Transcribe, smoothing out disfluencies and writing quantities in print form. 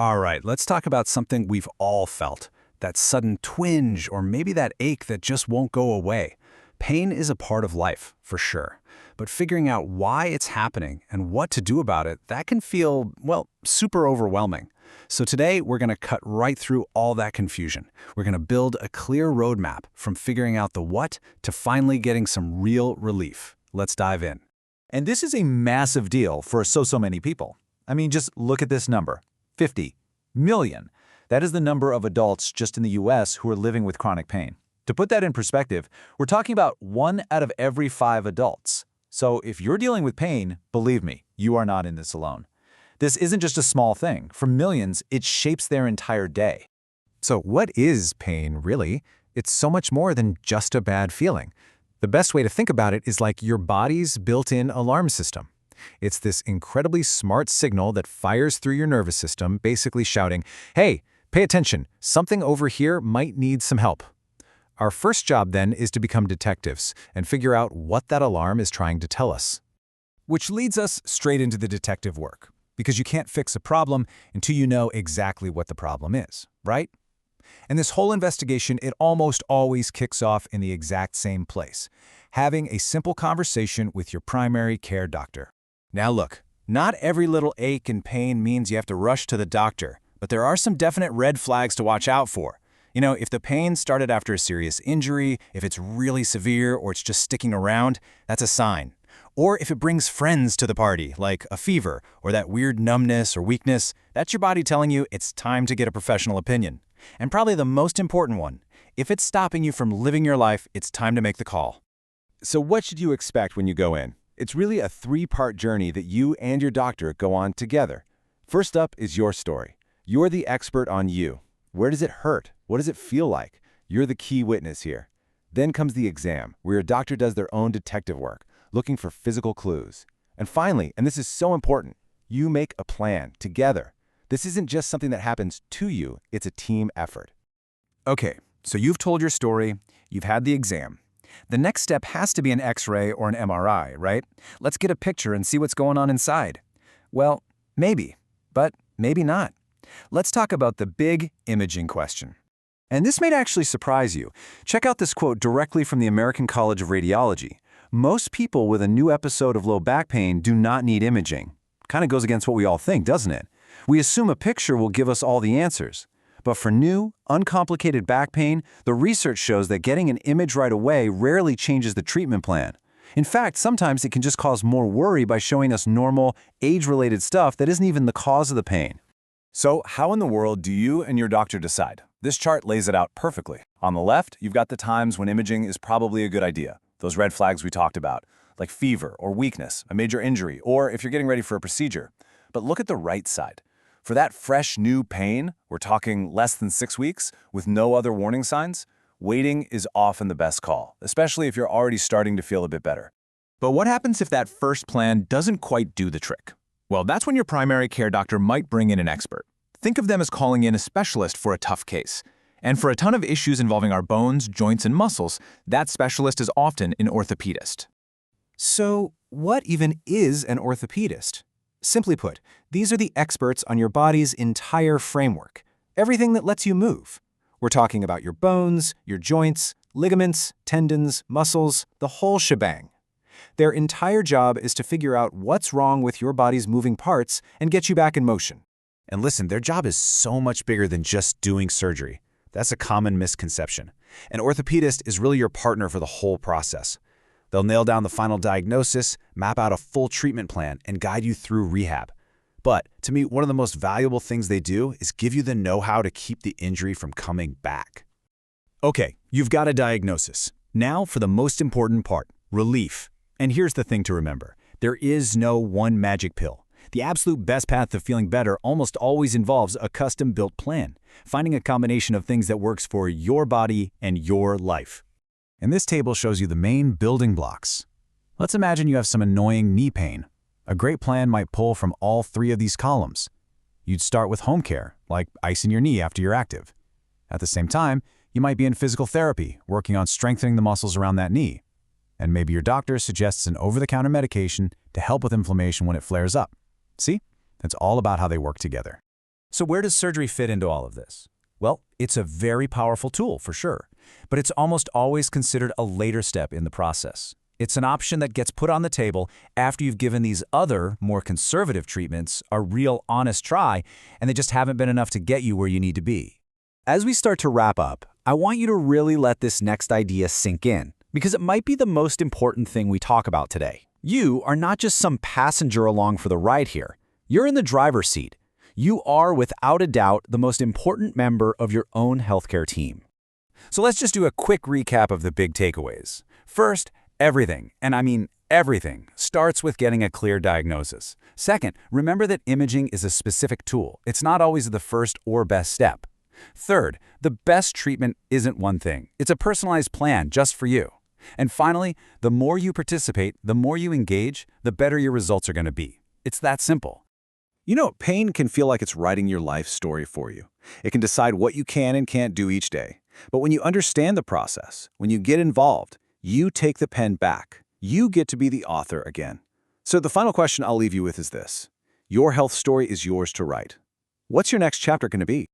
All right, let's talk about something we've all felt. That sudden twinge or maybe that ache that just won't go away. Pain is a part of life, for sure. But figuring out why it's happening and what to do about it, that can feel, well, super overwhelming. So today, we're going to cut right through all that confusion. We're going to build a clear roadmap from figuring out the what to finally getting some real relief. Let's dive in. And this is a massive deal for so many people. I mean, just look at this number, 50 million. That is the number of adults just in the US who are living with chronic pain. To put that in perspective, we're talking about 1 out of every 5 adults. So if you're dealing with pain, believe me, you are not in this alone. This isn't just a small thing. For millions, it shapes their entire day. So what is pain, really? It's so much more than just a bad feeling. The best way to think about it is like your body's built-in alarm system. It's this incredibly smart signal that fires through your nervous system, basically shouting, "Hey, pay attention, something over here might need some help." Our first job then is to become detectives and figure out what that alarm is trying to tell us. Which leads us straight into the detective work, because you can't fix a problem until you know exactly what the problem is, right? And this whole investigation, it almost always kicks off in the exact same place, having a simple conversation with your primary care doctor. Now look, not every little ache and pain means you have to rush to the doctor, but there are some definite red flags to watch out for. You know, if the pain started after a serious injury, if it's really severe or it's just sticking around, that's a sign. Or if it brings friends to the party, like a fever or that weird numbness or weakness, that's your body telling you it's time to get a professional opinion. And probably the most important one, if it's stopping you from living your life, it's time to make the call. So what should you expect when you go in? It's really a 3-part journey that you and your doctor go on together. First up is your story. You're the expert on you. Where does it hurt? What does it feel like? You're the key witness here. Then comes the exam, where your doctor does their own detective work, looking for physical clues. And finally, and this is so important, you make a plan together. This isn't just something that happens to you, it's a team effort. Okay, so you've told your story, you've had the exam. The next step has to be an X-ray or an MRI, right? Let's get a picture and see what's going on inside. Well, maybe, but maybe not. Let's talk about the big imaging question. And this may actually surprise you. Check out this quote directly from the American College of Radiology. Most people with a new episode of low back pain do not need imaging. Kind of goes against what we all think, doesn't it? We assume a picture will give us all the answers. But for new, uncomplicated back pain, the research shows that getting an image right away rarely changes the treatment plan. In fact, sometimes it can just cause more worry by showing us normal, age-related stuff that isn't even the cause of the pain. So how in the world do you and your doctor decide? This chart lays it out perfectly. On the left, you've got the times when imaging is probably a good idea. Those red flags we talked about, like fever or weakness, a major injury, or if you're getting ready for a procedure. But look at the right side. For that fresh, new pain, we're talking less than 6 weeks, with no other warning signs, waiting is often the best call, especially if you're already starting to feel a bit better. But what happens if that first plan doesn't quite do the trick? Well, that's when your primary care doctor might bring in an expert. Think of them as calling in a specialist for a tough case. And for a ton of issues involving our bones, joints, and muscles, that specialist is often an orthopedist. So what even is an orthopedist? Simply put, these are the experts on your body's entire framework, everything that lets you move. We're talking about your bones, your joints, ligaments, tendons, muscles, the whole shebang. Their entire job is to figure out what's wrong with your body's moving parts and get you back in motion. And listen, their job is so much bigger than just doing surgery. That's a common misconception. An orthopedist is really your partner for the whole process. They'll nail down the final diagnosis, map out a full treatment plan, and guide you through rehab. But to me, one of the most valuable things they do is give you the know-how to keep the injury from coming back. Okay, you've got a diagnosis. Now for the most important part, relief. And here's the thing to remember. There is no one magic pill. The absolute best path to feeling better almost always involves a custom-built plan, finding a combination of things that works for your body and your life. And this table shows you the main building blocks. Let's imagine you have some annoying knee pain. A great plan might pull from all 3 of these columns. You'd start with home care, like icing your knee after you're active. At the same time, you might be in physical therapy, working on strengthening the muscles around that knee. And maybe your doctor suggests an over-the-counter medication to help with inflammation when it flares up. See? It's all about how they work together. So where does surgery fit into all of this? Well, it's a very powerful tool for sure, but it's almost always considered a later step in the process. It's an option that gets put on the table after you've given these other, more conservative treatments a real honest try, and they just haven't been enough to get you where you need to be. As we start to wrap up, I want you to really let this next idea sink in, because it might be the most important thing we talk about today. You are not just some passenger along for the ride here. You're in the driver's seat. You are, without a doubt, the most important member of your own healthcare team. So let's just do a quick recap of the big takeaways. First, everything, and I mean everything, starts with getting a clear diagnosis. Second, remember that imaging is a specific tool. It's not always the first or best step. Third, the best treatment isn't one thing. It's a personalized plan just for you. And finally, the more you participate, the more you engage, the better your results are going to be. It's that simple. You know, pain can feel like it's writing your life story for you. It can decide what you can and can't do each day. But when you understand the process, when you get involved, you take the pen back. You get to be the author again. So the final question I'll leave you with is this. Your health story is yours to write. What's your next chapter going to be?